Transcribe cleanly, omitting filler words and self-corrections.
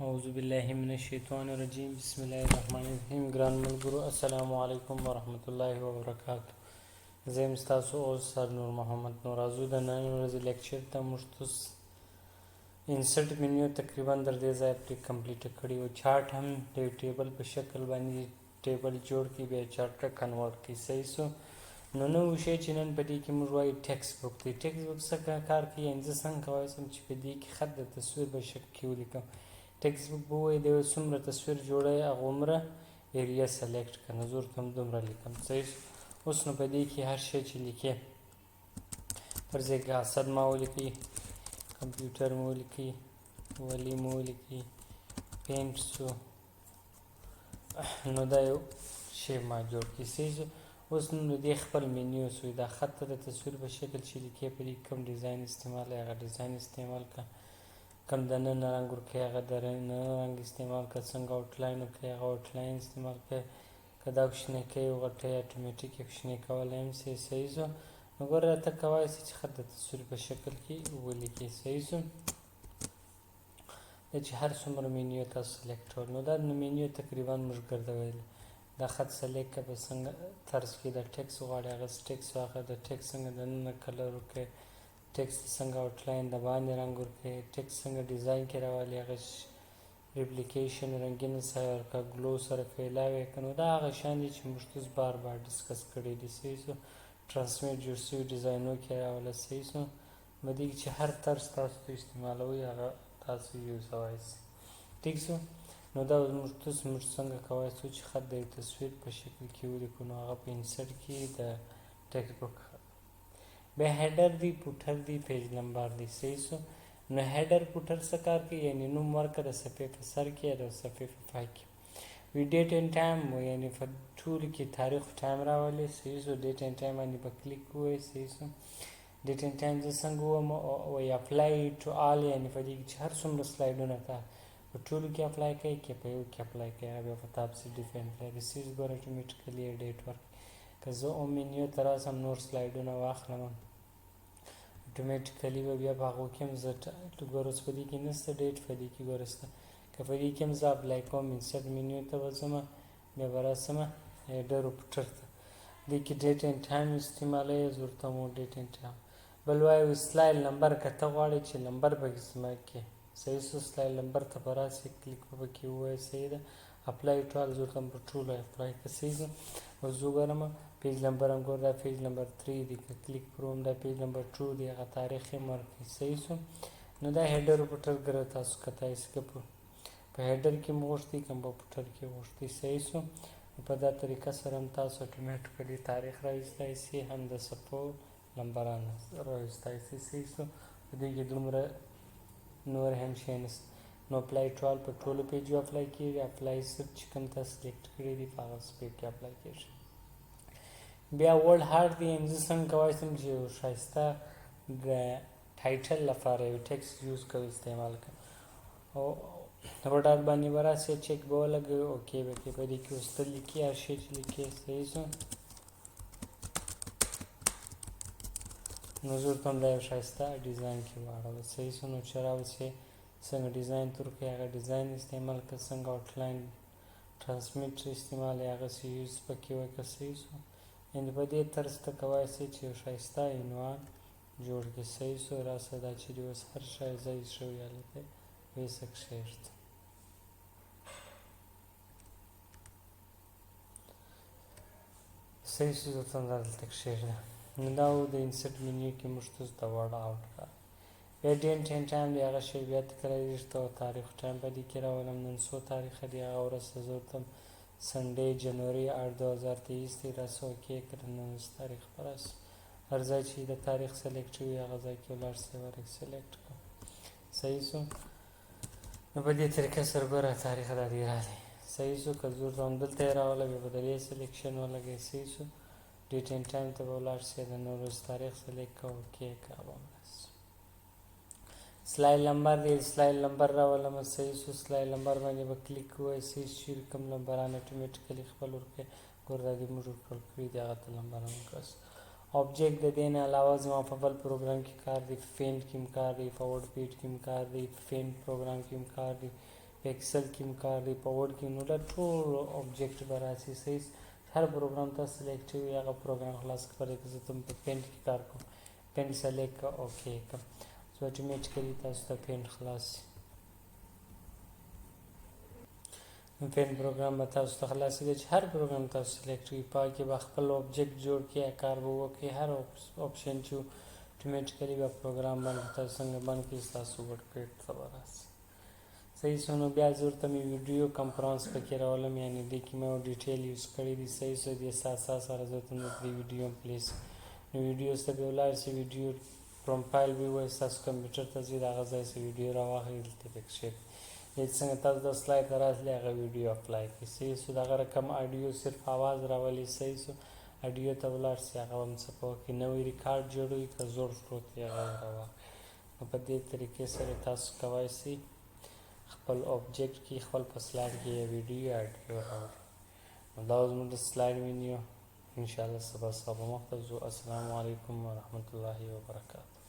اعوذ بالله من الشیطان الرجیم بسم الله الرحمن الرحیم ګران ملګرو السلام علیکم ورحمت الله وبرکاته زه یم ستاسو استاد نور محمد نورازو د نن ورځې لیکچر ته موږ انسرټ منیو تقریبا در دې ځای پرې کمپلیټ کړی او چارټ هم د ټیبل په شکل باندې ټیبل جوړ کړي بیا چارټ ته کنورټ کړي صحیح سو نو نو شی چې نن په دې کې موږ وایو ټیکسټ بک دی ټیکسټ بک څه کار کوي یعنې زه څنګه کولی شم چې په دې کې خط د تصویر په شکل کې ولیکم ټیکسټ بک به وایي د څومره تصویر جوړوي هغومره ایریا سلیکټ کړه نو زه ورته هم دومره لیکم صحیح اوس نو په دې کې هر شی چې لیکې پر ځای کې اسد ما ولیکئ کمپیوټر مو ولیکئ ولی مو ولیکئ پینټ سو نو دا یو شی ما جوړ کړي صحیح اوس نو دې خپل منیو سو دا خط ته د تصویر په شکل چې لیکې په دې کوم ډیزاین استعمال هغه ډیزاین استعمال کړه کم د نن رنګ ورکړئ هغه د نن رنګ استعمال کړه څنګه آوټلاین وکړئ هغه آوټلاین استعمال کړئ که دا کوچنی کوئ وغټئ اټومیټیک یې کوچنی کولی هم سي صحیح شو نو ګوره راته کولی شي چې خط د تصویر په شکل کې ولیکئ صحیح شو دا چې هر څومره مینیو تاسو سلیکټول نو دا مینیو تقریبا موږ ګرځولی دا خط سلیکټ کړه په څنګه طرز کې د ټیکس غواړي هغه ټیکس واخله د ټیکس څنګه دننه کلر وکړئ ټیکسټ څنګه آوټلاین د باندې رنګ ورکړئ ټیکسټ څنګه ډیزاین کې راولي هغه ریپلیکیشن رنګین سره ورکړه ګلو سره فیلاوی کړه نو دا هغه شیان دي چې موږ تاسو بار بار ډسکس کړي دي صحیح شو ټرانسمیټ جوړ شوي ډیزاینو کې راوله صحیح شو په دې کې چې هر طرز تاسو ته استعمالوئ هغه تاسو یوزولی شئ ټیک شو نو دا موږ څنګه کولی شو چې خط د یو تصویر په شکل کې ولیکو نو هغه په انسرټ کې د ټیکسټ بک بیا هیډر دی پوټر دی پیج نمبر دی صحیح شو نو هیډر پوټر څه کار کوي یعنې نوم ورکړه د صفحې په سر کې یا د صفحې په پای کې وي ډیټ اینډ ټایم یعنې په ټولو کې تاریخ ټایم راولي صحیح شو ډیټ اینډ ټایم باندې به کلیک ووایئ صحیح شو ډیټ اینډ ټایم زه څنګه ووایم وایي اپلای ټو آل یعنې په دې کې چې هر څومره سلایډونه تا په ټولو کې اپلای کوي که په یو کې اپلای کوي هغه بیا په تا پسې ډیپینډ کوي ریسیز ګوره اټومیټیکلي ډیټ ورکړي که زه اوم منیو ته راسم نور سلایډونه واخلم اټومیټیکلي به بیا په هغو کې هم زه ګوره اوس په دې کې نشته ډیټ په دې کې ګوره شته که په دې کې هم زه اپلای کوم انسرټ منیو ته به ځم بیا به راسم هیډر او پوټر ته دې کې ډیټ اینډ ټایم استعمالوي زه ورته هم ډیټ اینډ ټایم بل وایو سلایډ نمبر که ته غواړې چې نمبر پکې زما کې صحیح شو سلایډ نمبر ته به راسې کلیک به پکې ووایې صحیح ده اپلای ټو آل زه ورته هم په ټولو اپلای کړه صحیح ده اوس زه وګورم پیج نمبر هم ګور دا پیج نمبر 3 دی که کلیک کړم دا پیج نمبر 2 دی هغه تاریخ یې ورکړي صحیح شو نو دا هیډر او پوټر ګره تاسو کتای شئ که په هیډر کې مو غوښتي که په پوټر کې غوښتي صحیح شو په دا طریقه سره هم تاسو اټومیټیکلي تاریخ راویستی شئ هم د صفحو نمبران راویستی شئ صحیح شو په دې کې دومره نور هم شی نشته نو اپلای ټو آل په ټولو پیجو اپلای کېږي اپلای صرف چې کوم تاسو سلیکټ کړي دي په هغه پیج کې اپلای کېږي بیا ورډ هارډ دی زه څنګه کولی شم چې یو ښایسته د ټایټل لپاره یو ټیکسټ یوز کوي استعمال کړم او ورډ هارډ باندې به راسئ چیک به ولګوئ اوکې به کې په دې کې اوس ته لیکي هر شی چې لیکې صحیح شو نو زه ورته هم دا یو ښایسته ډیزاین کې واړوه صحیح شو نو چې راوسې څنګه ډیزاین تور کړئ هغه ډیزاین استعمال کړه څنګه آوټلاین ټرانسمیټ استعمال هغه سی یوز پکې وکړه صحیح شو یعنې په دې طرز ته کولی شئ چې یو ښایسته عنوان جوړ کړئ صحیح شو راسه دا چې دی اوس هر شی ځای شوی هلته ویسه کښېږده صحیح شو زه ته هم دلته کښېږده نو دا و د انسرټ منیو کې موږ تاسو ته ورډ آوټ کړه بیا ډیټ اینډ ټایم دی هغه شی بیا تکراریږي او تاریخ ټایم په دې کې راولم نن څو تاریخه دی هغه ورځ ته زه ورته سنډے جنوري 8 2023 دی راسه اوکې کړه نن تاریخ پر راسه هر ځای چې د تاریخ سلیکټ وي هغه ځای کې ولاړ سئ ورک سلیکټ کړه صحیح شو نو په دې طریقه سره ګوره تاریخ دا دی راغلی صحیح شو که زه ورته همدلته یې راوله بیا به د دې سلیکشن ولګوئ صحیح شو ډیټ اینډ ټایم ته به ولاړ سئ د نن ورځ تاریخ سلیکټ کړه اوکې کړه به سلایډ نمبر دی سلایډ نمبر راولم صحیح شو سلایډ نمبر باندې به کلیک ووایئ صحیح شي کوم نمبران اټومیټیکلي خپل ورکړئ ګوره دا دې موږ ورکړل کړي دي هغه ته نمبران کړئ ऑब्जेक्ट د دې نه علاوه زما په بل پروګرام کې کار دی فینټ کې هم کار دی فورورډ پیج کې هم کار دی فینټ پروګرام کې هم کار دی په ایکسل کې هم کار دی، په ورډ کې نو دا ټول آبجیکټ به راشي. صحیح هر پروګرام تاسو سلیکټ وي هغه پروګرام خلاص کړئ. که زه ته په پینټ کې کار کوم پینټ سلیکټ کړه اوکې کړه سو اتومیټیکلی تاسو ته پینټ خلاص شي. پینټ پروګرام به تاسو ته خلاص دی چې هر پروګرام تاسو سلیکټ کړئ په کې به خپل آبجیکټ جوړ کړئ کار به وکړئ. هر آپشن چې اتومیټیکلی به پروګرام باندې تاسو څنګه بند کړئ تاسو ورډ پیډ ته به راشي. صحیح سو نو بیا زه ورته مې ویډیو کنفرانس پکې راولم یعنې دې کې مې ډیټیل یوز کړی دي. صحیح سو دې سره زه ورته دې ویډیو هم پلیس نو ویډیوز ته به ولاړ شي. ویډیو پروفایل به وایي ستاسو کمپیوټر ته ځي د هغه ځای څخه ویډیو راواخلئ دلته پکې شي څنګه تاسو د سلاید ته راتلئ هغه ویډیو اپلای کړئ. صحیح سو دغه رقم اډیو صرف आवाज راولي. صحیح سو اډیو ته ولاړ شي هغه هم څه په کې نوی ریکارډ جوړوي که زوړ پروت دی هغه راواخلئ. نو په دې طریقې سره تاسو کولی شئ خپل آبجیکټ کې خپل په سلاید کې یا ویډیو یا اډیو راوړئ. نو دا زموږ د سلاید وینیو انشاءالله سبا مخ ته ځو. السلام علیکم ورحمت الله وبرکاته.